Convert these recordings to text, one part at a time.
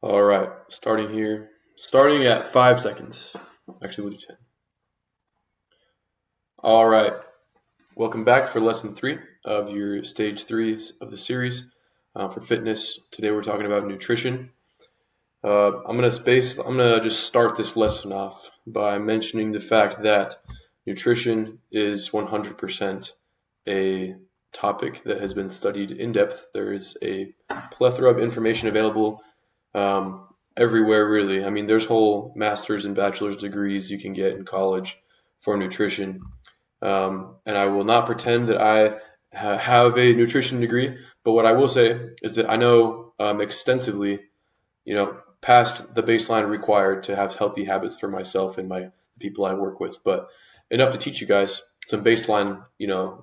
All right, starting here. Starting at 5 seconds. Actually, we'll do 10. All right, welcome back for lesson 3 of your stage 3 of the series for fitness. Today we're talking about nutrition. I'm gonna just start this lesson off by mentioning the fact that nutrition is 100% a topic that has been studied in depth. There is a plethora of information available everywhere, really. I mean, there's whole master's and bachelor's degrees you can get in college for nutrition. And I will not pretend that I have a nutrition degree, but what I will say is that I know extensively, past the baseline required to have healthy habits for myself and my people I work with, but enough to teach you guys some baseline,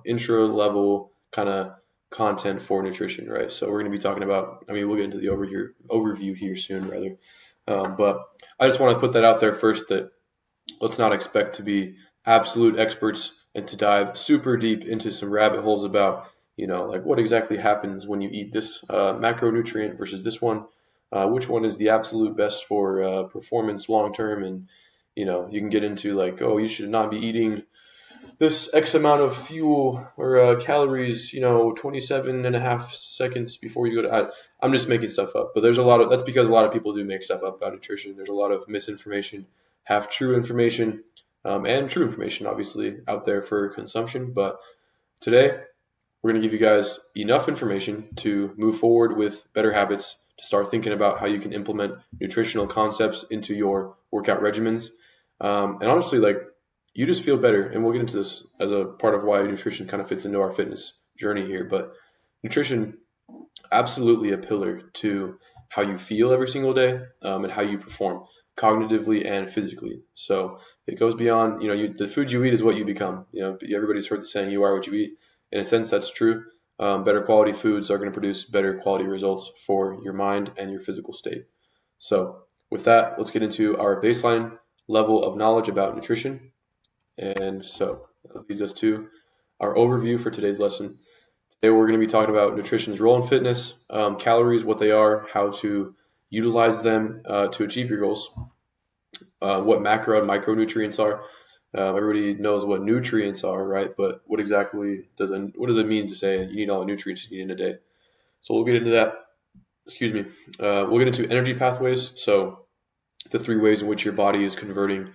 intro level kind of content for nutrition, right? So we're going to be talking about, we'll get into the overview here soon, rather. But I just want to put that out there first that let's not expect to be absolute experts and to dive super deep into some rabbit holes about, like what exactly happens when you eat this macronutrient versus this one. Which one is the absolute best for performance long term? And, you can get into like, oh, you should not be eating this X amount of fuel or calories, 27 and a half seconds before you go to. I'm just making stuff up, but that's because a lot of people do make stuff up about nutrition. There's a lot of misinformation, half true information, and true information, obviously, out there for consumption. But today, we're going to give you guys enough information to move forward with better habits, to start thinking about how you can implement nutritional concepts into your workout regimens. And honestly, like, you just feel better. And we'll get into this as a part of why nutrition kind of fits into our fitness journey here. But nutrition, absolutely a pillar to how you feel every single day and how you perform cognitively and physically. So it goes beyond, the food you eat is what you become. Everybody's heard the saying, you are what you eat. In a sense, that's true. Better quality foods are going to produce better quality results for your mind and your physical state. So with that, let's get into our baseline level of knowledge about nutrition. And so that leads us to our overview for today's lesson. Today we're going to be talking about nutrition's role in fitness, calories, what they are, how to utilize them to achieve your goals, what macro and micronutrients are. Everybody knows what nutrients are, right? But what exactly does it mean to say you need all the nutrients you need in a day? So we'll get into that. Excuse me. We'll get into energy pathways. So the 3 ways in which your body is converting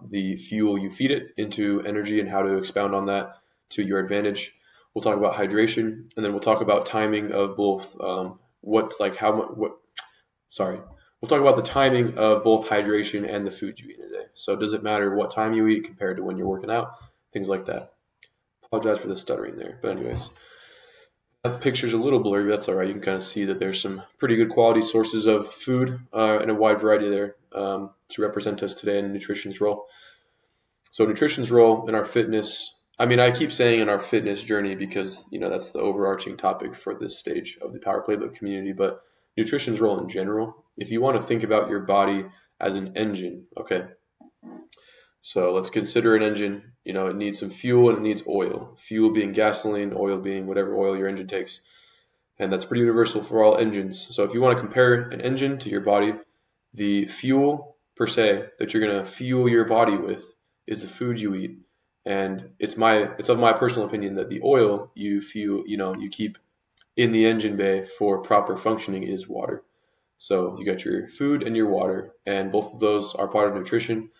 the fuel you feed it into energy and how to expound on that to your advantage. We'll talk about hydration, and then we'll talk about timing of both We'll talk about the timing of both hydration and the food you eat in a day. So does it matter what time you eat compared to when you're working out? Things like that. Apologize for the stuttering there. But anyways, that picture's a little blurry, but that's all right. You can kind of see that there's some pretty good quality sources of food and a wide variety there to represent us today in nutrition's role. So nutrition's role in our fitness, I keep saying in our fitness journey because, that's the overarching topic for this stage of the Power Playbook community, but nutrition's role in general, if you want to think about your body as an engine, okay? So let's consider an engine. It needs some fuel and it needs oil. Fuel being gasoline, oil being whatever oil your engine takes. And that's pretty universal for all engines. So if you want to compare an engine to your body, the fuel per se that you're going to fuel your body with is the food you eat. And it's of my personal opinion that the oil you keep in the engine bay for proper functioning is water. So you got your food and your water, and both of those are part of nutrition.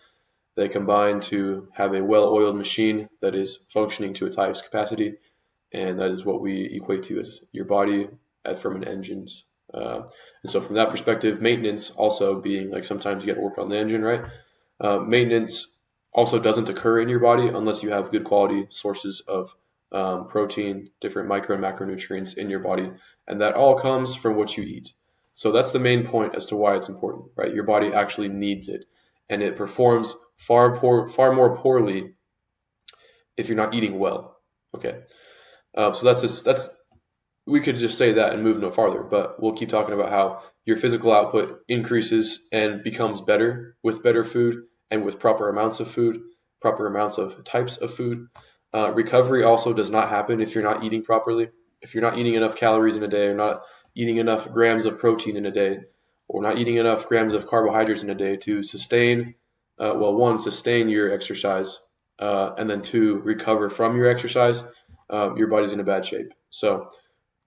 They combine to have a well-oiled machine that is functioning to its highest capacity, and that is what we equate to as your body from an engine's. And so from that perspective, maintenance also being like sometimes you got to work on the engine, right? Maintenance also doesn't occur in your body unless you have good quality sources of protein, different micro and macronutrients in your body, and that all comes from what you eat. So that's the main point as to why it's important, right? Your body actually needs it, and it performs far more poorly if you're not eating well. Okay, so that's we could just say that and move no farther, but we'll keep talking about how your physical output increases and becomes better with better food and with proper amounts of food, proper amounts of types of food. Recovery also does not happen if you're not eating properly. If you're not eating enough calories in a day or not eating enough grams of protein in a day, or not eating enough grams of carbohydrates in a day to sustain, one, sustain your exercise, and then two, recover from your exercise, your body's in a bad shape. So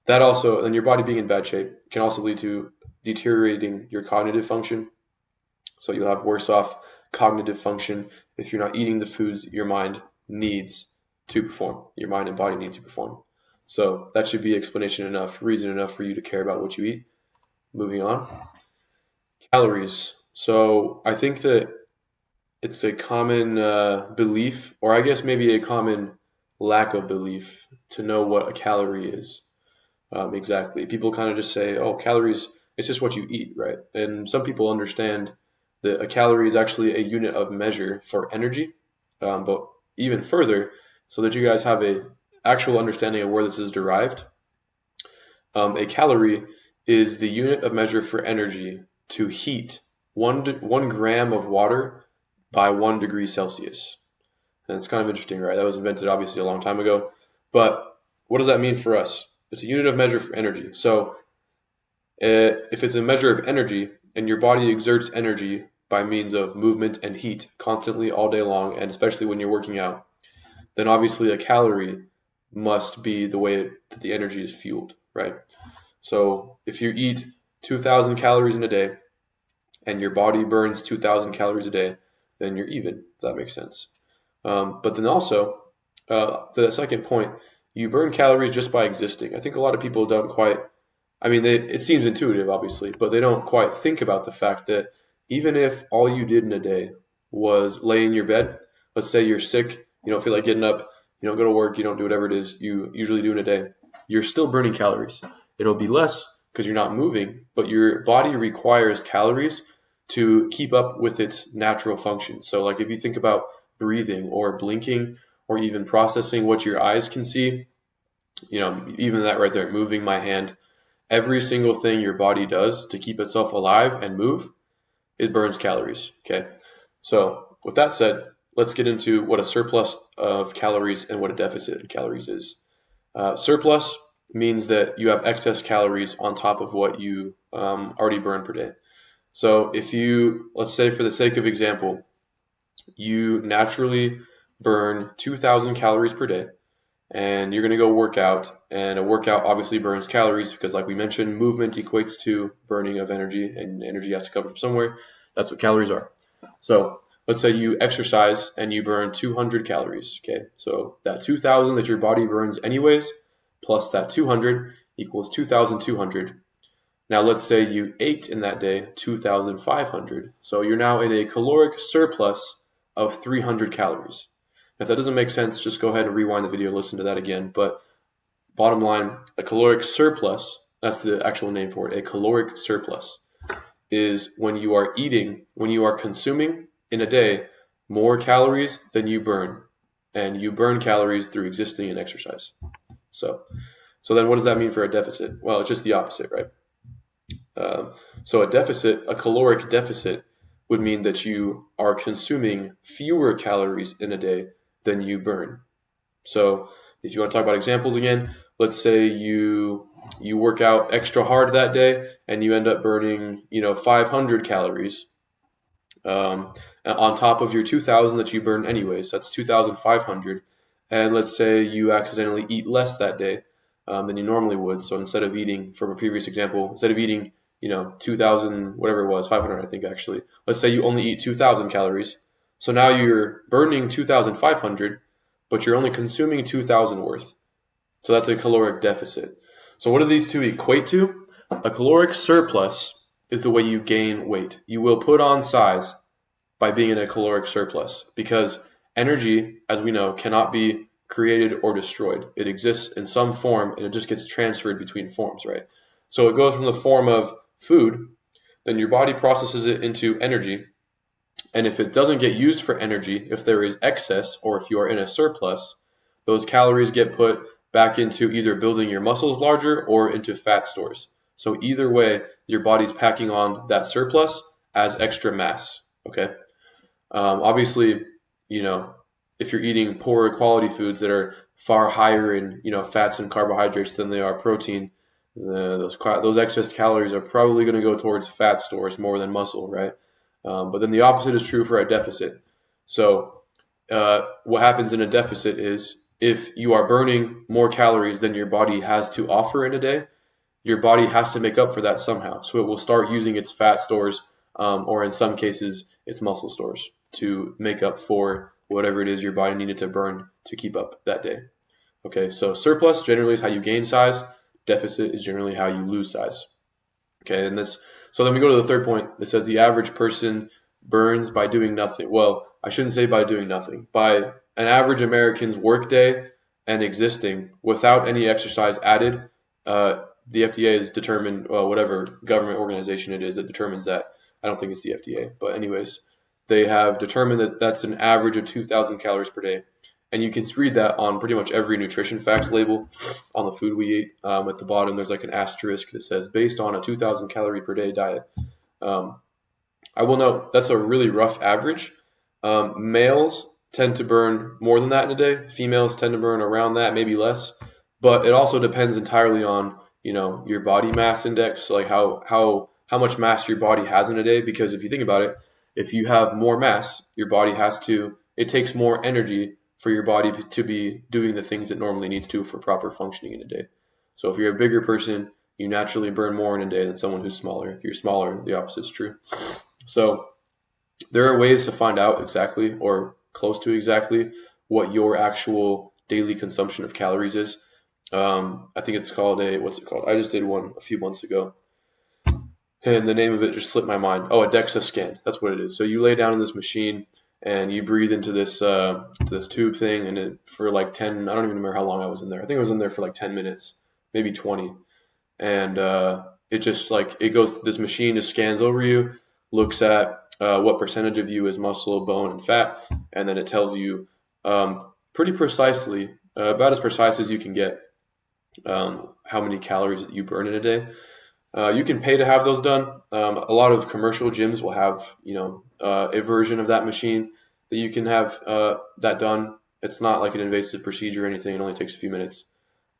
that also, and your body being in bad shape can also lead to deteriorating your cognitive function. So you'll have worse off cognitive function if you're not eating the foods that your mind needs to perform, your mind and body need to perform. So that should be explanation enough, reason enough for you to care about what you eat. Moving on. Calories. So I think that it's a common belief, or I guess maybe a common lack of belief, to know what a calorie is. Exactly. People kind of just say, oh, calories, it's just what you eat, right? And some people understand that a calorie is actually a unit of measure for energy. But even further, so that you guys have a actual understanding of where this is derived, a calorie is the unit of measure for energy to heat 1 gram of water by 1 degree Celsius. And it's kind of interesting, right? That was invented obviously a long time ago. But what does that mean for us? It's a unit of measure for energy. So if it's a measure of energy and your body exerts energy by means of movement and heat constantly all day long, and especially when you're working out, then obviously a calorie must be the way that the energy is fueled, right? So if you eat 2,000 calories in a day and your body burns 2,000 calories a day, then you're even, if that makes sense. But then also, the second point, you burn calories just by existing. I think a lot of people don't quite, it seems intuitive, obviously, but they don't quite think about the fact that even if all you did in a day was lay in your bed, let's say you're sick, you don't feel like getting up, you don't go to work, you don't do whatever it is you usually do in a day, you're still burning calories. It'll be less because you're not moving, but your body requires calories to keep up with its natural function. So like if you think about breathing or blinking or even processing what your eyes can see, even that right there, moving my hand, every single thing your body does to keep itself alive and move, it burns calories. Okay. So with that said, let's get into what a surplus of calories and what a deficit in calories is. Surplus means that you have excess calories on top of what you already burn per day. So if you, let's say for the sake of example, you naturally burn 2,000 calories per day, and you're going to go work out, and a workout obviously burns calories because, like we mentioned, movement equates to burning of energy, and energy has to come from somewhere. That's what calories are. So let's say you exercise and you burn 200 calories. Okay, so that 2,000 that your body burns anyways, plus that 200 equals 2,200. Now let's say you ate in that day 2,500. So you're now in a caloric surplus of 300 calories. If that doesn't make sense, just go ahead and rewind the video and listen to that again. But bottom line, a caloric surplus, that's the actual name for it, a caloric surplus is when you are consuming in a day more calories than you burn. And you burn calories through existing and exercise. So then what does that mean for a deficit? Well, it's just the opposite, right? So a caloric deficit would mean that you are consuming fewer calories in a day than you burn. So if you want to talk about examples again, let's say you work out extra hard that day and you end up burning 500 calories on top of your 2,000 that you burn anyways. That's 2,500. And let's say you accidentally eat less that day than you normally would. So instead of eating, from a previous example, 2,000, whatever it was, 500, I think actually. Let's say you only eat 2,000 calories. So now you're burning 2,500, but you're only consuming 2,000 worth. So that's a caloric deficit. So what do these two equate to? A caloric surplus is the way you gain weight. You will put on size by being in a caloric surplus because energy, as we know, cannot be created or destroyed. It exists in some form and it just gets transferred between forms, right? So it goes from the form of food, then your body processes it into energy. And if it doesn't get used for energy, if there is excess or if you are in a surplus, those calories get put back into either building your muscles larger or into fat stores. So either way, your body's packing on that surplus as extra mass. Okay. Obviously, if you're eating poorer quality foods that are far higher in, fats and carbohydrates than they are protein, those excess calories are probably going to go towards fat stores more than muscle, right? But then the opposite is true for a deficit. So what happens in a deficit is if you are burning more calories than your body has to offer in a day, your body has to make up for that somehow. So it will start using its fat stores, or in some cases, its muscle stores to make up for whatever it is your body needed to burn to keep up that day. Okay, so surplus generally is how you gain size. Deficit is generally how you lose size. Okay, so then we go to the third point that says the average person burns by doing nothing. Well, I shouldn't say by doing nothing. By an average American's workday and existing without any exercise added, the FDA has determined, well, whatever government organization it is that determines that. I don't think it's the FDA, but anyways, they have determined that that's an average of 2,000 calories per day. And you can read that on pretty much every nutrition facts label on the food we eat. At the bottom, there's like an asterisk that says based on a 2,000 calorie per day diet. I will note that's a really rough average. Males tend to burn more than that in a day. Females tend to burn around that, maybe less. But it also depends entirely on your body mass index, like how much mass your body has in a day. Because if you think about it, if you have more mass, your body it takes more energy for your body to be doing the things it normally needs to for proper functioning in a day. So if you're a bigger person, you naturally burn more in a day than someone who's smaller. If you're smaller, the opposite is true. So there are ways to find out exactly or close to exactly what your actual daily consumption of calories is. I think it's called what's it called? I just did one a few months ago, and the name of it just slipped my mind. Oh, a DEXA scan. That's what it is. So you lay down in this machine and you breathe into this tube thing, and for like 10. I don't even remember how long I was in there. I think I was in there for like 10 minutes, maybe 20, and it just like it goes. This machine just scans over you, looks at what percentage of you is muscle, bone, and fat, and then it tells you pretty precisely, about as precise as you can get, how many calories that you burn in a day. You can pay to have those done. A lot of commercial gyms will have, a version of that machine that you can have that done. It's not like an invasive procedure or anything. It only takes a few minutes.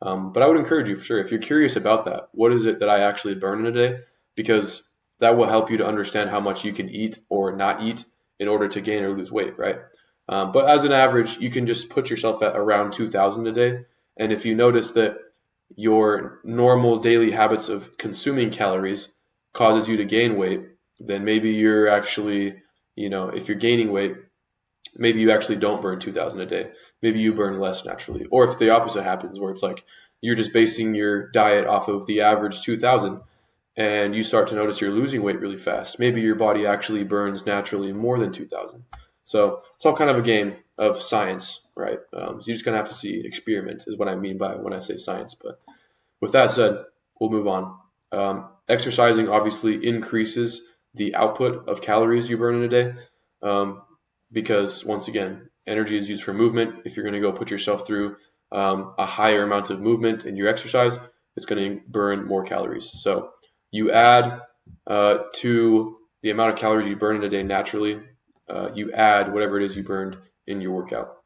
But I would encourage you for sure, if you're curious about that, what is it that I actually burn in a day? Because that will help you to understand how much you can eat or not eat in order to gain or lose weight, right? But as an average, you can just put yourself at around 2,000 a day. And if you notice that your normal daily habits of consuming calories causes you to gain weight, then maybe you're actually, if you're gaining weight, maybe you actually don't burn 2,000 a day. Maybe you burn less naturally. Or if the opposite happens, where it's like you're just basing your diet off of the average 2,000 and you start to notice you're losing weight really fast, maybe your body actually burns naturally more than 2,000. So it's all kind of a game of science, right? So you're just going to have to see, experiment is what I mean by when I say science. But with that said, we'll move on. Exercising obviously increases the output of calories you burn in a day, because once again, energy is used for movement. If you're going to go put yourself through a higher amount of movement in your exercise, it's going to burn more calories. So you add to the amount of calories you burn in a day naturally, you add whatever it is you burned in your workout.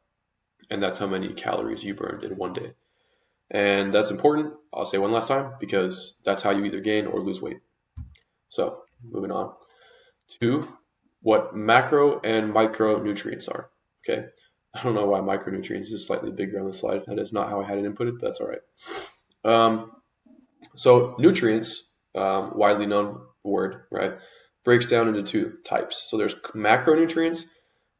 And that's how many calories you burned in one day. And that's important. I'll say one last time, because that's how you either gain or lose weight. So moving on to what macro and micronutrients are. Okay. I don't know why micronutrients is slightly bigger on the slide. That is not how I had it inputted, but that's all right. So nutrients, widely known word, right, breaks down into two types. So there's macronutrients,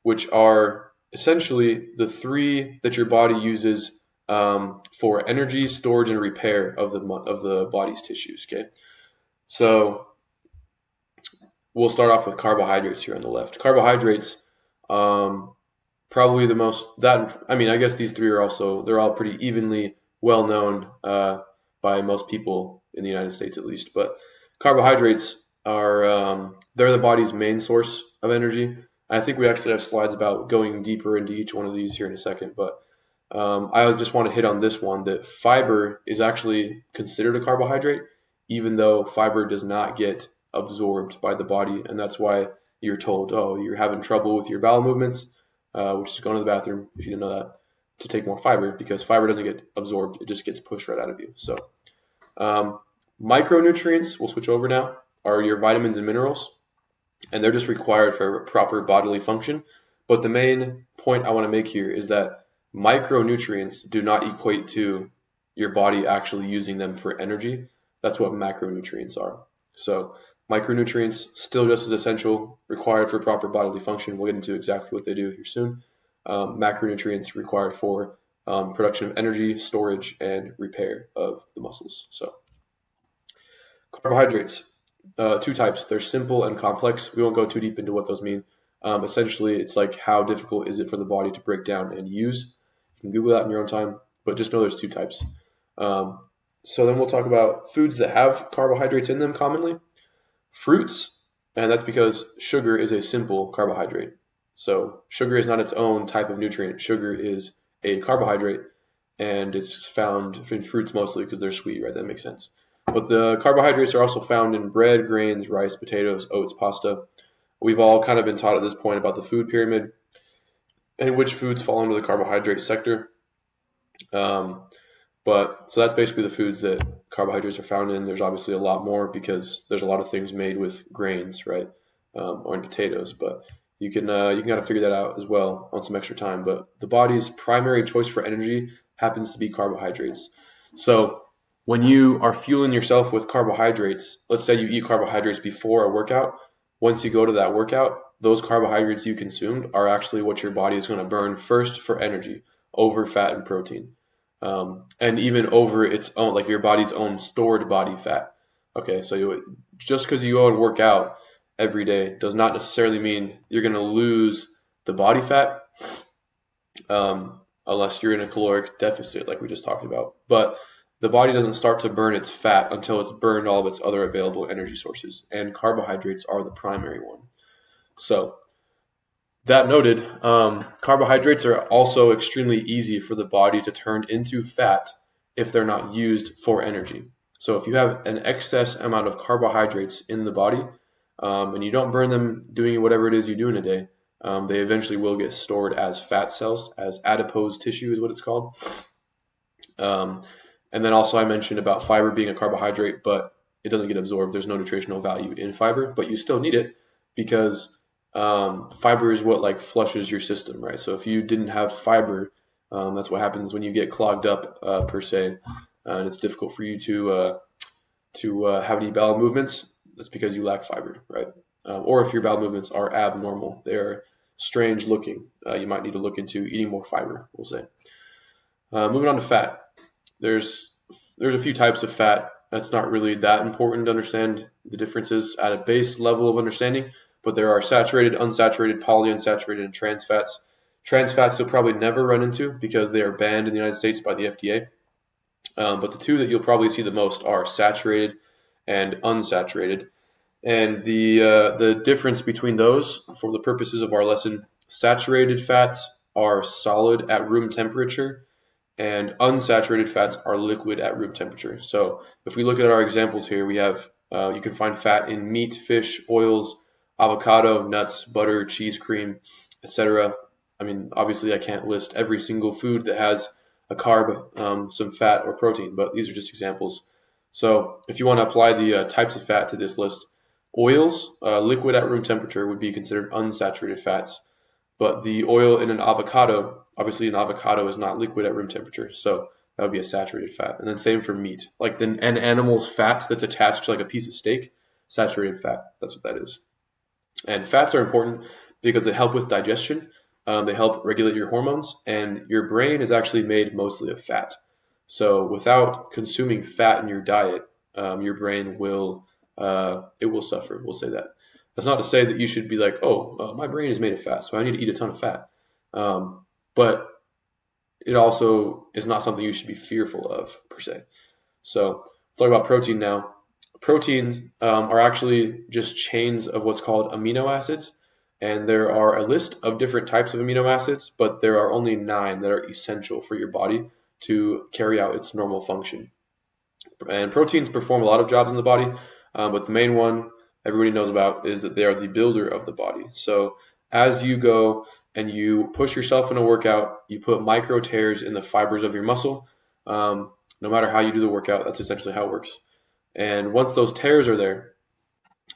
which are essentially the three that your body uses for energy, storage, and repair of the body's tissues. Okay, so we'll start off with carbohydrates here on the left. Carbohydrates, probably the most I guess these three are they're all pretty evenly well known by most people in the United States, at least. But carbohydrates are they're the body's main source of energy. I think we actually have slides about going deeper into each one of these here in a second, but I just want to hit on this one, that fiber is actually considered a carbohydrate, even though fiber does not get absorbed by the body. And that's why you're told, oh, you're having trouble with your bowel movements, which is going to the bathroom, if you didn't know that, to take more fiber, because fiber doesn't get absorbed. It just gets pushed right out of you. So Micronutrients, we'll switch over now, are your vitamins and minerals, and they're just required for proper bodily function. But the main point I want to make here is that micronutrients do not equate to your body actually using them for energy. That's what macronutrients are. So micronutrients still just as essential, required for proper bodily function. We'll get into exactly what they do here soon. Macronutrients required for production of energy, storage, and repair of the muscles. So carbohydrates, two types. They're simple and complex. We won't go too deep into what those mean. Essentially, it's like how difficult is it for the body to break down and use. You can Google that in your own time, but just know there's two types. So then we'll talk about foods that have carbohydrates in them commonly. Fruits, and that's because sugar is a simple carbohydrate. So sugar is not its own type of nutrient. Sugar is a carbohydrate, and it's found in fruits mostly because they're sweet, right? That makes sense. But the carbohydrates are also found in bread, grains, rice, potatoes, oats, pasta. We've all kind of been taught at this point about the food pyramid and which foods fall into the carbohydrate sector. But so that's basically the foods that carbohydrates are found in. There's obviously a lot more because there's a lot of things made with grains, right, or in potatoes. But you can kind of figure that out as well on some extra time. But the body's primary choice for energy happens to be carbohydrates. So when you are fueling yourself with carbohydrates, let's say you eat carbohydrates before a workout. Once you go to that workout, those carbohydrates you consumed are actually what your body is going to burn first for energy over fat and protein. And even over its own, like your body's own stored body fat. Okay, so just because you go and work out every day does not necessarily mean you're going to lose the body fat, unless you're in a caloric deficit, like we just talked about. But the body doesn't start to burn its fat until it's burned all of its other available energy sources, and carbohydrates are the primary one. So that noted, carbohydrates are also extremely easy for the body to turn into fat if they're not used for energy. So if you have an excess amount of carbohydrates in the body, and you don't burn them doing whatever it is you do in a day, they eventually will get stored as fat cells, as adipose tissue is what it's called. And then also I mentioned about fiber being a carbohydrate, but it doesn't get absorbed. There's no nutritional value in fiber, but you still need it because fiber is what like flushes your system, right? So if you didn't have fiber, that's what happens when you get clogged up, per se, and it's difficult for you to have any bowel movements. That's because you lack fiber, right? Or if your bowel movements are abnormal, they're strange looking, you might need to look into eating more fiber, we'll say. Moving on to fat. There's a few types of fat. That's not really that important to understand the differences at a base level of understanding, but there are saturated, unsaturated, polyunsaturated, and trans fats. Trans fats you'll probably never run into because they are banned in the United States by the FDA. But the two that you'll probably see the most are saturated and unsaturated. And the difference between those, for the purposes of our lesson, saturated fats are solid at room temperature, and unsaturated fats are liquid at room temperature. So if we look at our examples here, we have you can find fat in meat, fish, oils, avocado, nuts, butter, cheese, cream, etc. I mean, obviously, I can't list every single food that has a carb, some fat, or protein, but these are just examples. So if you want to apply the types of fat to this list, oils, liquid at room temperature, would be considered unsaturated fats. But the oil in an avocado, obviously an avocado is not liquid at room temperature, so that would be a saturated fat. And then same for meat. Like an animal's fat that's attached to like a piece of steak, saturated fat, that's what that is. And fats are important because they help with digestion, they help regulate your hormones, and your brain is actually made mostly of fat. So without consuming fat in your diet, your brain will suffer, we'll say that. That's not to say that you should be like, my brain is made of fat, so I need to eat a ton of fat. But it also is not something you should be fearful of, per se. So, talk about protein now. Proteins are actually just chains of what's called amino acids. And there are a list of different types of amino acids, but there are only 9 that are essential for your body to carry out its normal function. And proteins perform a lot of jobs in the body, but the main one everybody knows about is that they are the builder of the body. So as you go and you push yourself in a workout, you put micro tears in the fibers of your muscle. No matter how you do the workout, that's essentially how it works. And once those tears are there,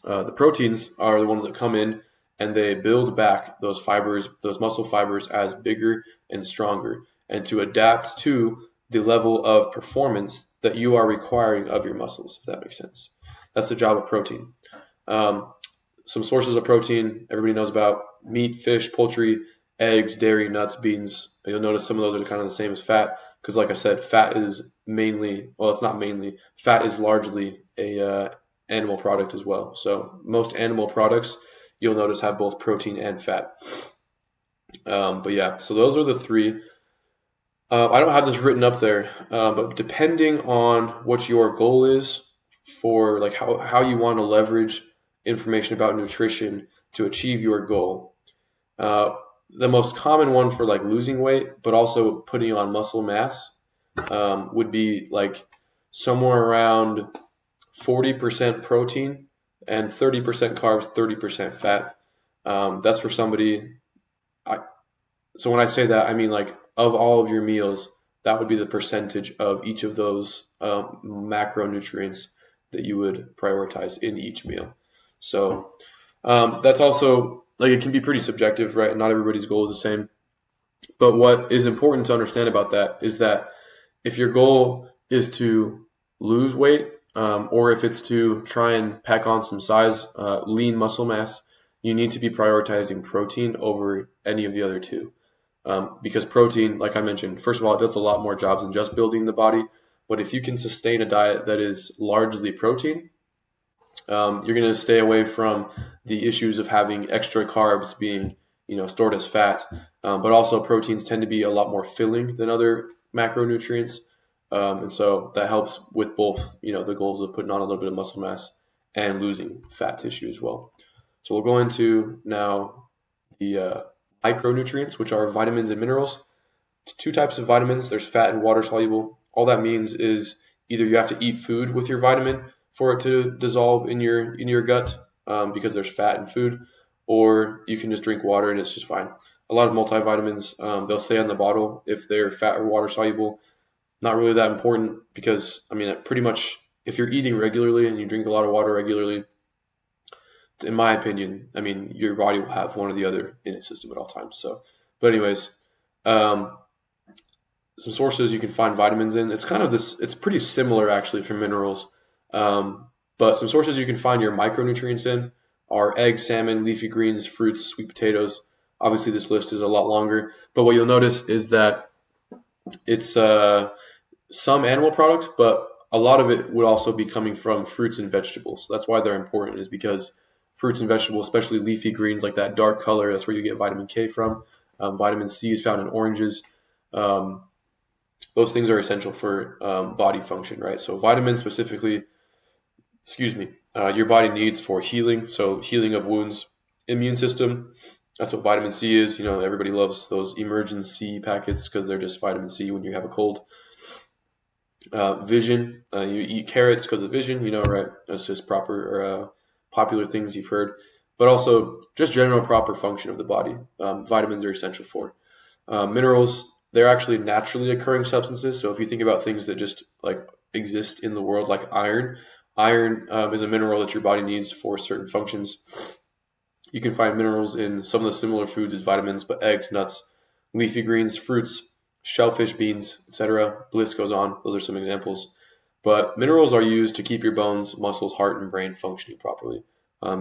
the proteins are the ones that come in and they build back those fibers, those muscle fibers, as bigger and stronger, and to adapt to the level of performance that you are requiring of your muscles, if that makes sense. That's the job of protein. Some sources of protein everybody knows about: meat, fish, poultry, eggs, dairy, nuts, beans. You'll notice some of those are kind of the same as fat, because like I said, fat is mainly, well, it's not mainly, fat is largely a animal product as well. So most animal products you'll notice have both protein and fat. But yeah, so those are the three. I don't have this written up there, but depending on what your goal is for, like how you want to leverage information about nutrition to achieve your goal, the most common one for like losing weight, but also putting on muscle mass, would be like somewhere around 40% protein and 30% carbs, 30% fat. That's for somebody. So when I say that, I mean like of all of your meals, that would be the percentage of each of those macronutrients that you would prioritize in each meal. So that's also, like, it can be pretty subjective, right? Not everybody's goal is the same. But what is important to understand about that is that if your goal is to lose weight, or if it's to try and pack on some size, lean muscle mass, you need to be prioritizing protein over any of the other two. Because protein, like I mentioned, first of all, it does a lot more jobs than just building the body. But if you can sustain a diet that is largely protein, you're going to stay away from the issues of having extra carbs being, stored as fat. But also proteins tend to be a lot more filling than other macronutrients. And so that helps with both, the goals of putting on a little bit of muscle mass and losing fat tissue as well. So we'll go into now the micronutrients, which are vitamins and minerals. Two types of vitamins. There's fat and water soluble. All that means is either you have to eat food with your vitamin for it to dissolve in your gut, because there's fat in food, or you can just drink water and it's just fine. A lot of multivitamins, they'll say on the bottle if they're fat or water soluble. Not really that important, because pretty much if you're eating regularly and you drink a lot of water regularly, in my opinion, your body will have one or the other in its system at all times. So, but anyways, some sources you can find vitamins in. It's kind of this. It's pretty similar actually for minerals, but some sources you can find your micronutrients in are eggs, salmon, leafy greens, fruits, sweet potatoes. Obviously, this list is a lot longer, but what you'll notice is that it's some animal products, but a lot of it would also be coming from fruits and vegetables. So that's why they're important, is because fruits and vegetables, especially leafy greens, like that dark color, that's where you get vitamin K from. Vitamin C is found in oranges. Those things are essential for body function, right? So vitamins specifically, your body needs for healing. So healing of wounds, immune system. That's what vitamin C is. Everybody loves those emergency packets because they're just vitamin C when you have a cold. Vision. You eat carrots because of vision, right? That's just popular things you've heard. But also just general proper function of the body. Vitamins are essential for. Minerals, they're actually naturally occurring substances. So if you think about things that just like exist in the world, like iron is a mineral that your body needs for certain functions. You can find minerals in some of the similar foods as vitamins, but eggs, nuts, leafy greens, fruits, shellfish, beans, etc. The list goes on. Those are some examples. But minerals are used to keep your bones, muscles, heart, and brain functioning properly.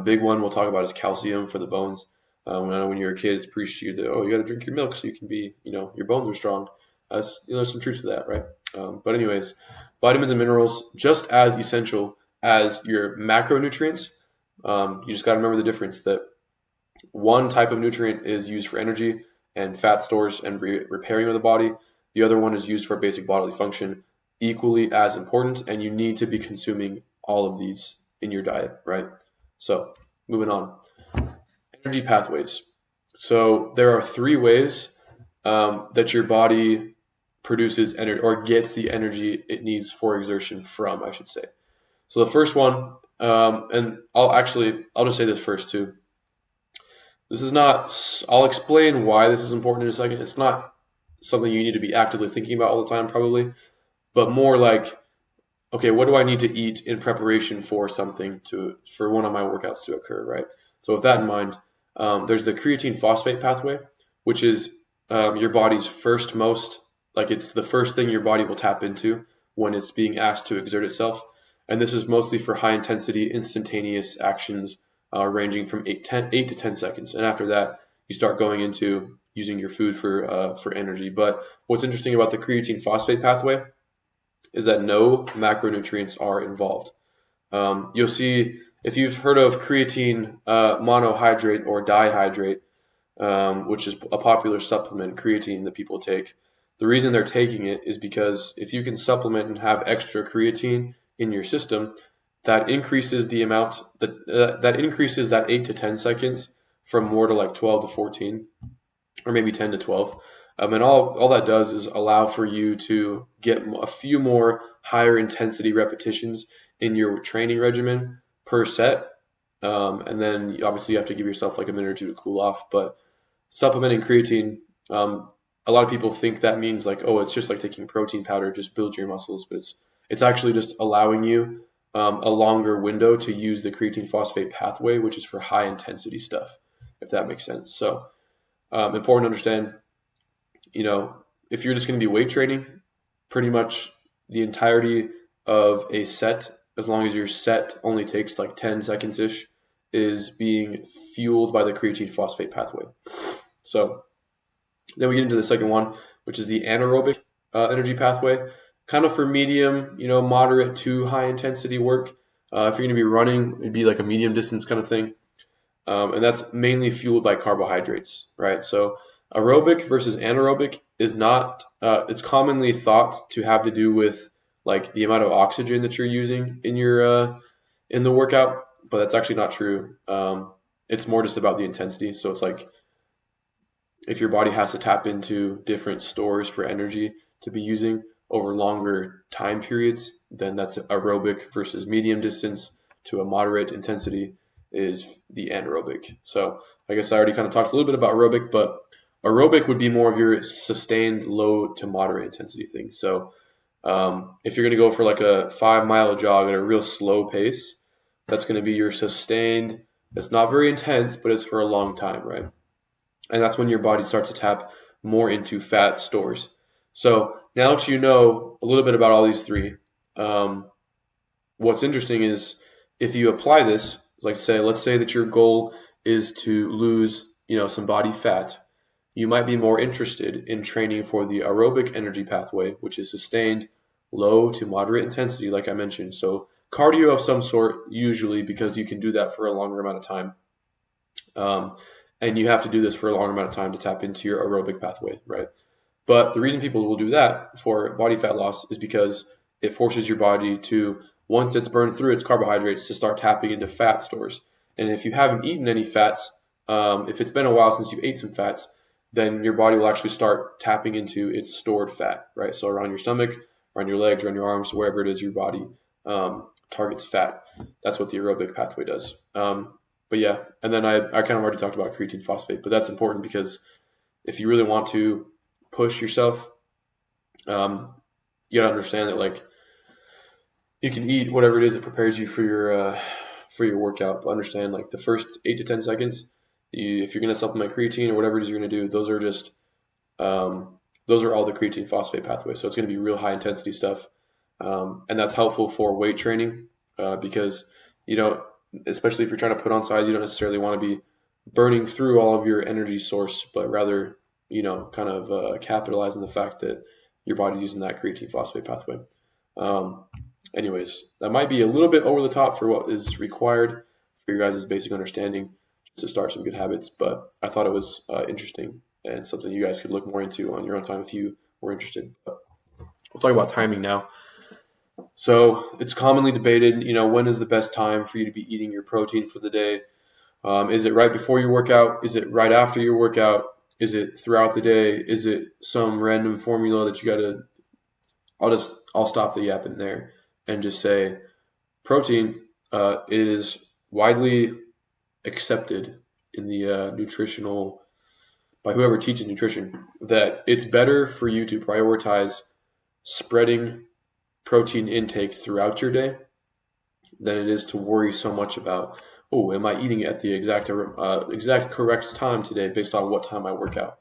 Big one we'll talk about is calcium for the bones. I know when you're a kid, it's preached to you that, you got to drink your milk so you can be, your bones are strong. There's some truth to that, right? But anyways, vitamins and minerals, just as essential as your macronutrients. You just got to remember the difference, that one type of nutrient is used for energy and fat stores and repairing of the body. The other one is used for basic bodily function, equally as important, and you need to be consuming all of these in your diet, right? So moving on. Energy pathways. So there are three ways that your body produces energy, or gets the energy it needs for exertion from, I should say. So the first one, and I'll just say this first too. I'll explain why this is important in a second. It's not something you need to be actively thinking about all the time, probably, but more like okay, what do I need to eat in preparation for for one of my workouts to occur, right? So with that in mind, there's the creatine phosphate pathway, which is your body's it's the first thing your body will tap into when it's being asked to exert itself. And this is mostly for high intensity, instantaneous actions ranging from 8 to 10 seconds. And after that, you start going into using your food for energy. But what's interesting about the creatine phosphate pathway is that no macronutrients are involved. You'll see if you've heard of creatine monohydrate or dihydrate, which is a popular supplement, creatine that people take. The reason they're taking it is because if you can supplement and have extra creatine in your system, that increases the amount that increases that 8 to 10 seconds from more to like 12 to 14, or maybe 10 to 12. And all that does is allow for you to get a few more higher intensity repetitions in your training regimen per set. And then obviously you have to give yourself like a minute or two to cool off. But supplementing creatine, a lot of people think that means like, oh, it's just like taking protein powder, just build your muscles. But it's actually just allowing you a longer window to use the creatine phosphate pathway, which is for high intensity stuff, if that makes sense. So important to understand, if you're just going to be weight training, pretty much the entirety of a set, as long as your set only takes like 10 seconds ish, is being fueled by the creatine phosphate pathway. So then we get into the second one, which is the anaerobic energy pathway, kind of for medium, moderate to high intensity work. If you're going to be running, it'd be like a medium distance kind of thing. And that's mainly fueled by carbohydrates, right? So aerobic versus anaerobic is not, it's commonly thought to have to do with like the amount of oxygen that you're using in in the workout, but that's actually not true. It's more just about the intensity. So it's like if your body has to tap into different stores for energy to be using over longer time periods, then that's aerobic versus medium distance to a moderate intensity is the anaerobic. So I guess I already kind of talked a little bit about aerobic, but aerobic would be more of your sustained low to moderate intensity thing. So if you're going to go for like a 5 mile jog at a real slow pace, that's going to be your sustained. It's not very intense, but it's for a long time, right? And that's when your body starts to tap more into fat stores. So now that you know a little bit about all these three, what's interesting is if you apply this, let's say that your goal is to lose, some body fat, you might be more interested in training for the aerobic energy pathway, which is sustained low to moderate intensity, like I mentioned. So cardio of some sort, usually, because you can do that for a longer amount of time. And you have to do this for a long amount of time to tap into your aerobic pathway, right? But the reason people will do that for body fat loss is because it forces your body to, once it's burned through its carbohydrates, to start tapping into fat stores. And if you haven't eaten any fats, if it's been a while since you ate some fats, then your body will actually start tapping into its stored fat, right? So around your stomach, around your legs, around your arms, wherever it is your body targets fat. That's what the aerobic pathway does. But yeah, and then I kind of already talked about creatine phosphate, but that's important because if you really want to push yourself, you gotta understand that like you can eat whatever it is that prepares you for your workout. But understand like the first 8 to 10 seconds, if you're gonna supplement creatine or whatever it is you're gonna do, those are all the creatine phosphate pathways. So it's gonna be real high intensity stuff, and that's helpful for weight training because especially if you're trying to put on size, you don't necessarily want to be burning through all of your energy source, but rather, kind of capitalize on the fact that your body's using that creatine phosphate pathway. Anyways, that might be a little bit over the top for what is required for your guys' basic understanding to start some good habits, but I thought it was interesting and something you guys could look more into on your own time if you were interested. But we'll talk about timing now. So it's commonly debated, when is the best time for you to be eating your protein for the day? Is it right before your workout? Is it right after your workout? Is it throughout the day? Is it some random formula that you got to? I'll stop the yapping there and just say protein. It is widely accepted in the nutritional by whoever teaches nutrition that it's better for you to prioritize spreading protein intake throughout your day than it is to worry so much about, oh, am I eating at the exact correct time today based on what time I work out?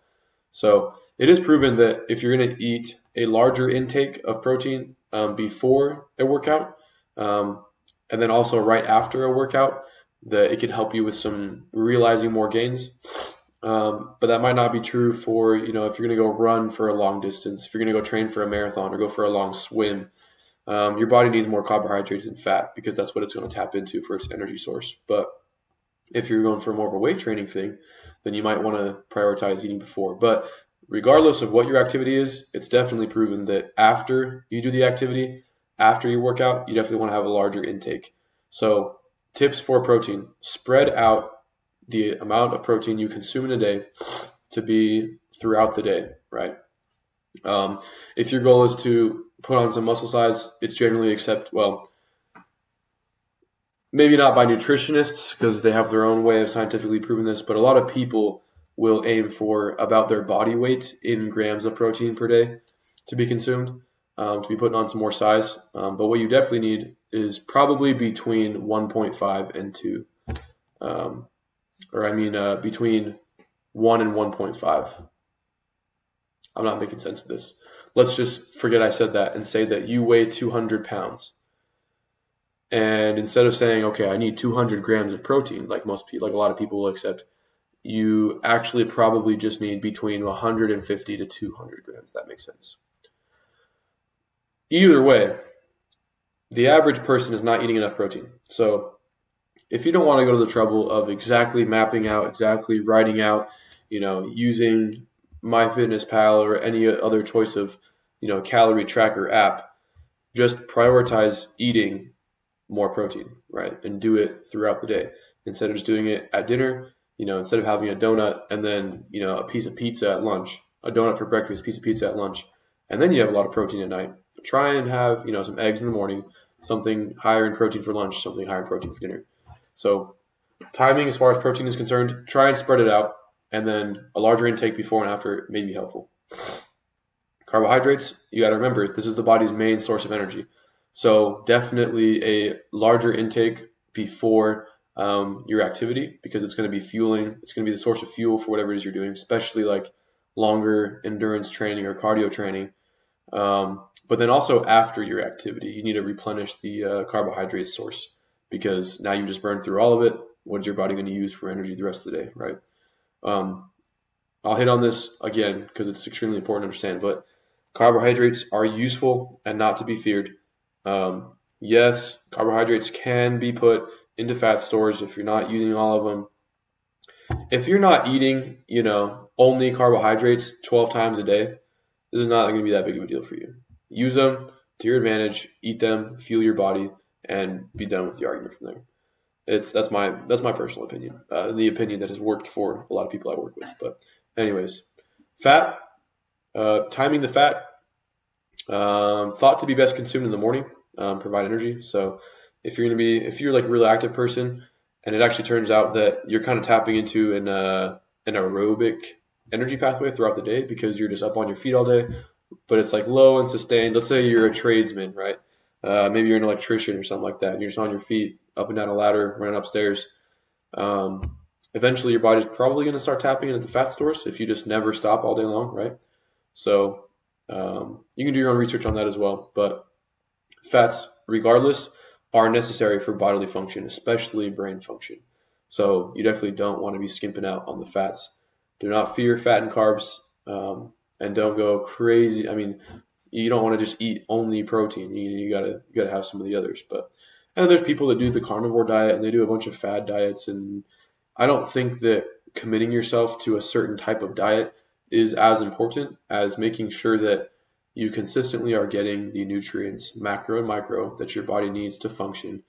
So it is proven that if you're going to eat a larger intake of protein before a workout, and then also right after a workout, that it can help you with some realizing more gains. But that might not be true for, if you're going to go run for a long distance, if you're going to go train for a marathon or go for a long swim. Your body needs more carbohydrates and fat because that's what it's going to tap into for its energy source. But if you're going for more of a weight training thing, then you might want to prioritize eating before. But regardless of what your activity is, it's definitely proven that after you do the activity, after you work out, you definitely want to have a larger intake. So tips for protein: spread out the amount of protein you consume in a day to be throughout the day, right? If your goal is to put on some muscle size, it's generally maybe not by nutritionists because they have their own way of scientifically proving this, but a lot of people will aim for about their body weight in grams of protein per day to be consumed, to be putting on some more size. But what you definitely need is probably between 1.5 and 2. Between 1 and 1.5. I'm not making sense of this. Let's just forget I said that and say that you weigh 200 pounds. And instead of saying, okay, I need 200 grams of protein, like most people, like a lot of people will accept, you actually probably just need between 150 to 200 grams. That makes sense. Either way, the average person is not eating enough protein. So if you don't want to go to the trouble of exactly mapping out, exactly writing out, using MyFitnessPal or any other choice of, calorie tracker app, just prioritize eating more protein, right? And do it throughout the day. Instead of just doing it at dinner, instead of having a donut and then, a piece of pizza at lunch, a donut for breakfast, piece of pizza at lunch, and then you have a lot of protein at night. Try and have, some eggs in the morning, something higher in protein for lunch, something higher in protein for dinner. So timing as far as protein is concerned, try and spread it out, and then a larger intake before and after may be helpful. Carbohydrates, you got to remember, this is the body's main source of energy. So definitely a larger intake before your activity because it's going to be fueling. It's going to be the source of fuel for whatever it is you're doing, especially like longer endurance training or cardio training. But then also after your activity, you need to replenish the carbohydrate source because now you've just burned through all of it. What is your body going to use for energy the rest of the day, right? I'll hit on this again because it's extremely important to understand, but carbohydrates are useful and not to be feared. Yes, carbohydrates can be put into fat stores if you're not using all of them. If you're not eating, only carbohydrates 12 times a day, this is not going to be that big of a deal for you. Use them to your advantage, eat them, fuel your body, and be done with the argument from there. That's my personal opinion, the opinion that has worked for a lot of people I work with. But anyways, fat, timing the fat, thought to be best consumed in the morning, provide energy. So if you're like a really active person, and it actually turns out that you're kind of tapping into an aerobic energy pathway throughout the day because you're just up on your feet all day, but it's like low and sustained. Let's say you're a tradesman, right? Maybe you're an electrician or something like that, and you're just on your feet, up and down a ladder, running upstairs. Eventually, your body's probably going to start tapping into the fat stores if you just never stop all day long, right? So you can do your own research on that as well. But fats, regardless, are necessary for bodily function, especially brain function. So you definitely don't want to be skimping out on the fats. Do not fear fat and carbs, and don't go crazy. I mean, you don't want to just eat only protein. You gotta have some of the others. And there's people that do the carnivore diet and they do a bunch of fad diets. And I don't think that committing yourself to a certain type of diet is as important as making sure that you consistently are getting the nutrients, macro and micro, that your body needs to function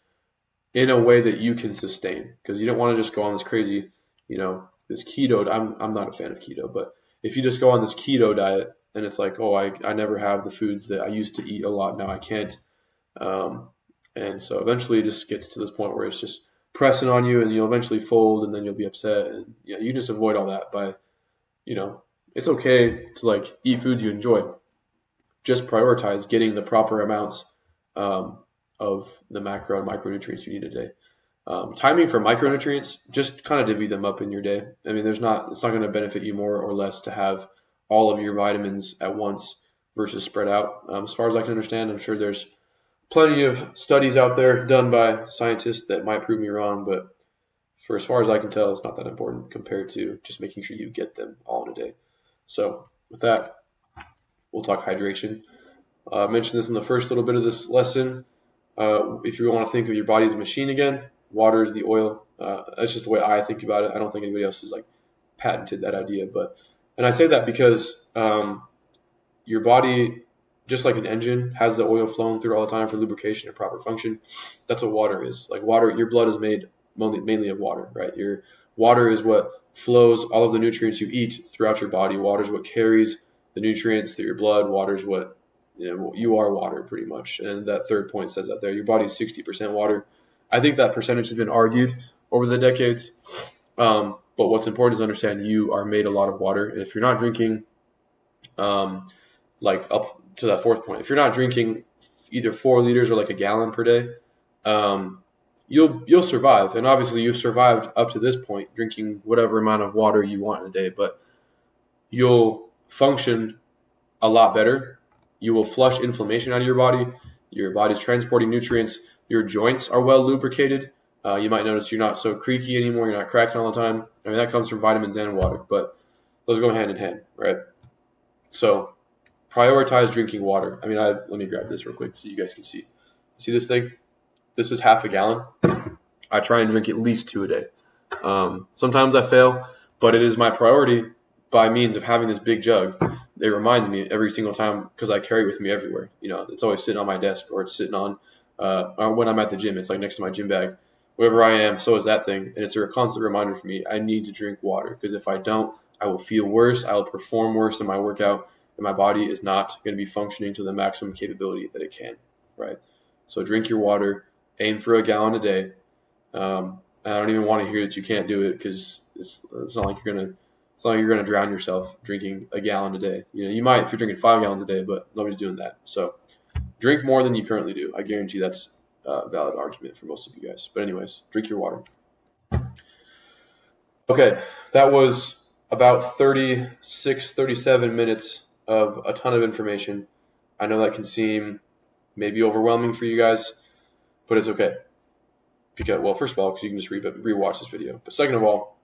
in a way that you can sustain. Because you don't want to just go on this crazy, this keto. I'm not a fan of keto, but if you just go on this keto diet and it's like, oh, I never have the foods that I used to eat a lot, now I can't. And so eventually it just gets to this point where it's just pressing on you and you'll eventually fold and then you'll be upset. And you just avoid all that by, it's okay to like eat foods you enjoy. Just prioritize getting the proper amounts of the macro and micronutrients you need a day. Timing for micronutrients, just kind of divvy them up in your day. I mean, it's not going to benefit you more or less to have all of your vitamins at once versus spread out. As far as I can understand, I'm sure there's plenty of studies out there done by scientists that might prove me wrong, but for as far as I can tell, it's not that important compared to just making sure you get them all in a day. So with that, we'll talk hydration. I mentioned this in the first little bit of this lesson. If you want to think of your body as a machine again, water is the oil. That's just the way I think about it. I don't think anybody else has patented that idea, and I say that because your body, just like an engine, has the oil flowing through all the time for lubrication and proper function. That's what water is. Like water, your blood is made mainly of water, right? Your water is what flows all of the nutrients you eat throughout your body. Water is what carries the nutrients through your blood. Water is what, you are water pretty much. And that third point says that there. Your body is 60% water. I think that percentage has been argued over the decades. But what's important is understand you are made a lot of water. And if you're not drinking, up to that fourth point, if you're not drinking either 4 liters or a gallon per day, you'll survive. And obviously you've survived up to this point, drinking whatever amount of water you want in a day, but you'll function a lot better. You will flush inflammation out of your body. Your body's transporting nutrients. Your joints are well lubricated. You might notice you're not so creaky anymore. You're not cracking all the time. I mean, that comes from vitamins and water, but those go hand in hand, right? So prioritize drinking water. I mean, let me grab this real quick so you guys can see. See this thing? This is half a gallon. I try and drink at least 2 a day. Sometimes I fail, but it is my priority by means of having this big jug. It reminds me every single time because I carry it with me everywhere. It's always sitting on my desk or it's sitting on when I'm at the gym. It's next to my gym bag. Wherever I am, so is that thing. And it's a constant reminder for me. I need to drink water because if I don't, I will feel worse. I will perform worse in my workout and my body is not going to be functioning to the maximum capability that it can, right? So drink your water. Aim for a gallon a day. I don't even want to hear that you can't do it because it's not like you're gonna drown yourself drinking a gallon a day. You might if you're drinking 5 gallons a day, but nobody's doing that. So drink more than you currently do. I guarantee that's a valid argument for most of you guys. But anyways, drink your water. Okay, that was about 37 minutes of a ton of information. I know that can seem maybe overwhelming for you guys, but it's okay. Because, well, first of all, because you can just rewatch this video. But second of all,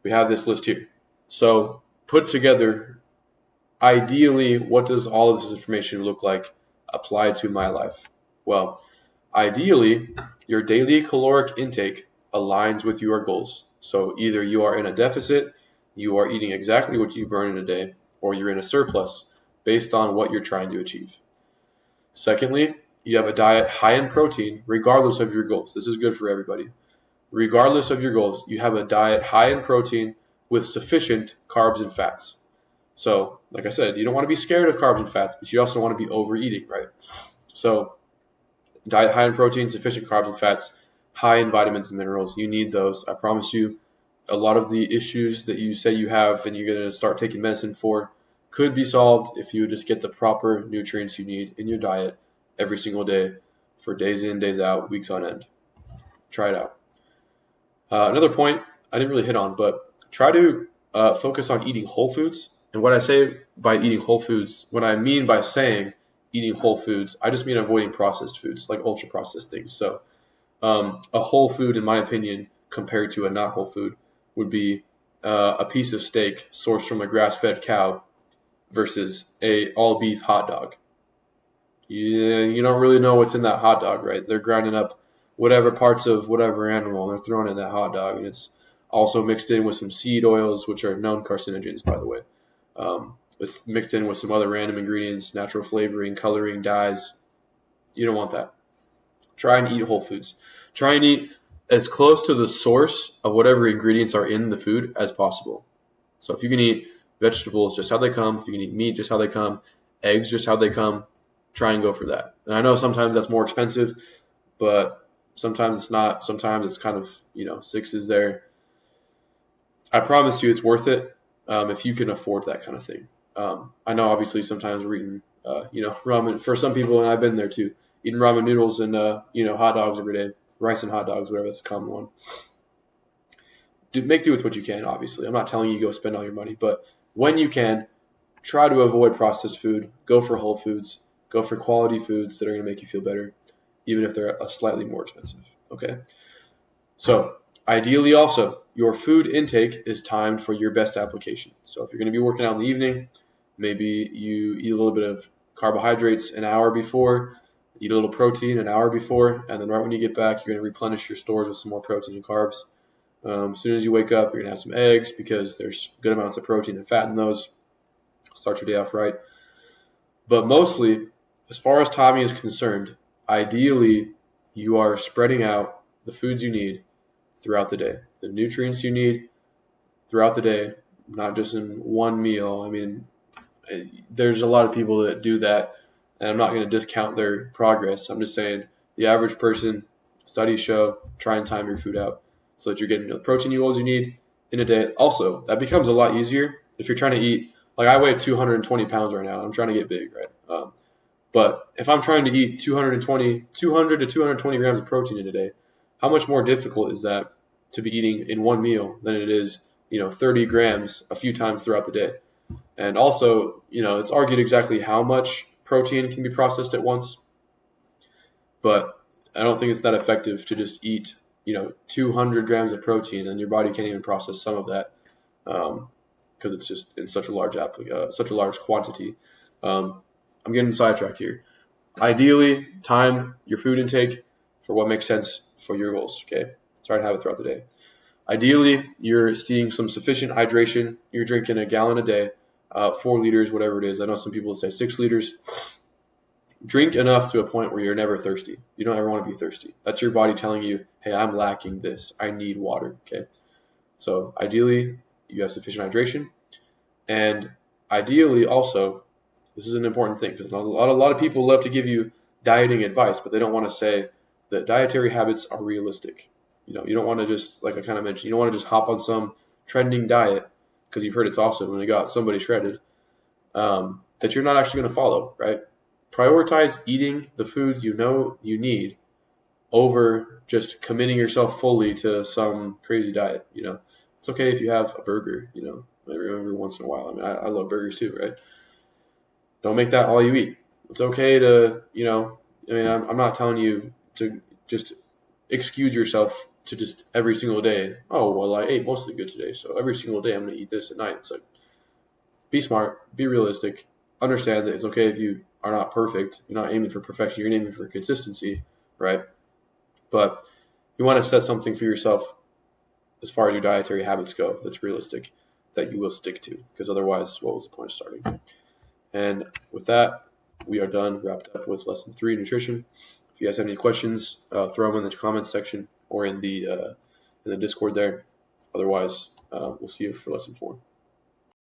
we have this list here. So put together, ideally, what does all of this information look like applied to my life? Well, ideally, your daily caloric intake aligns with your goals. So either you are in a deficit, you are eating exactly what you burn in a day, or you're in a surplus based on what you're trying to achieve. Secondly, you have a diet high in protein, regardless of your goals. This is good for everybody. Regardless of your goals, you have a diet high in protein with sufficient carbs and fats. So, like I said, you don't want to be scared of carbs and fats, but you also want to be overeating, right? So, diet high in protein, sufficient carbs and fats, high in vitamins and minerals. You need those. I promise you, a lot of the issues that you say you have and you're going to start taking medicine for could be solved if you would just get the proper nutrients you need in your diet every single day for days in, days out, weeks on end. Try it out. Another point I didn't really hit on, but try to focus on eating whole foods. And what I say by eating whole foods, what I mean by saying eating whole foods, I just mean avoiding processed foods, like ultra processed things. So a whole food, in my opinion, compared to a not whole food, would be a piece of steak sourced from a grass-fed cow versus a all beef hot dog. You don't really know what's in that hot dog, right? They're grinding up whatever parts of whatever animal, and they're throwing in that hot dog, and it's also mixed in with some seed oils, which are known carcinogens, by the way. It's mixed in with some other random ingredients, natural flavoring, coloring, dyes. You don't want that. Try and eat whole foods. Try and eat as close to the source of whatever ingredients are in the food as possible. So if you can eat vegetables just how they come, if you can eat meat just how they come, eggs just how they come, try and go for that. And I know sometimes that's more expensive, but sometimes it's not. Sometimes it's kind of, 6 is there. I promise you it's worth it if you can afford that kind of thing. I know obviously sometimes we're eating ramen for some people, and I've been there too, eating ramen noodles and hot dogs every day, rice and hot dogs, whatever. That's a common one. Make do with what you can. Obviously, I'm not telling you go spend all your money, but when you can, try to avoid processed food. Go for whole foods. Go for quality foods that are going to make you feel better, even if they're slightly more expensive. Okay. So ideally, also, your food intake is timed for your best application. So if you're going to be working out in the evening, maybe you eat a little bit of carbohydrates an hour before, eat a little protein an hour before, and then right when you get back, you're going to replenish your stores with some more protein and carbs. As soon as you wake up, you're going to have some eggs because there's good amounts of protein and fat in those. Start your day off right. But mostly, as far as timing is concerned, ideally, you are spreading out the foods you need throughout the day, the nutrients you need throughout the day, not just in one meal. I mean, there's a lot of people that do that, and I'm not going to discount their progress. I'm just saying the average person, studies show, try and time your food out so that you're getting the protein you need in a day. Also, that becomes a lot easier if you're trying to eat. Like I weigh 220 pounds right now. I'm trying to get big, right? But if I'm trying to eat 200 to 220 grams of protein in a day, how much more difficult is that to be eating in one meal than it is, 30 grams a few times throughout the day? And also, it's argued exactly how much protein can be processed at once, but I don't think it's that effective to just eat, 200 grams of protein and your body can't even process some of that because it's just in such a large quantity. I'm getting sidetracked here. Ideally, time your food intake for what makes sense for your goals. Okay, try to have it throughout the day. Ideally, you're seeing some sufficient hydration. You're drinking a gallon a day, 4 liters, whatever it is. I know some people say 6 liters. Drink enough to a point where you're never thirsty. You don't ever want to be thirsty. That's your body telling you, hey, I'm lacking this. I need water. Okay, so ideally, you have sufficient hydration. And ideally, also, this is an important thing because a lot of people love to give you dieting advice, but they don't want to say that dietary habits are realistic. You don't want to just, like I kind of mentioned, you don't want to just hop on some trending diet because you've heard it's awesome when you got somebody shredded that you're not actually going to follow, right? Prioritize eating the foods you know you need over just committing yourself fully to some crazy diet. It's okay if you have a burger, every once in a while. I mean, I love burgers too, right? Don't make that all you eat. It's okay to, I'm not telling you to just excuse yourself to just every single day. Oh, well, I ate mostly good today, so every single day I'm going to eat this at night. It's like, be smart, be realistic, understand that it's okay if you are not perfect. You're not aiming for perfection. You're aiming for consistency, right? But you want to set something for yourself as far as your dietary habits go that's realistic, that you will stick to, because otherwise, what was the point of starting? And with that, we are done, wrapped up with lesson 3, nutrition. If you guys have any questions, throw them in the comments section or in the Discord there. Otherwise, we'll see you for lesson 4.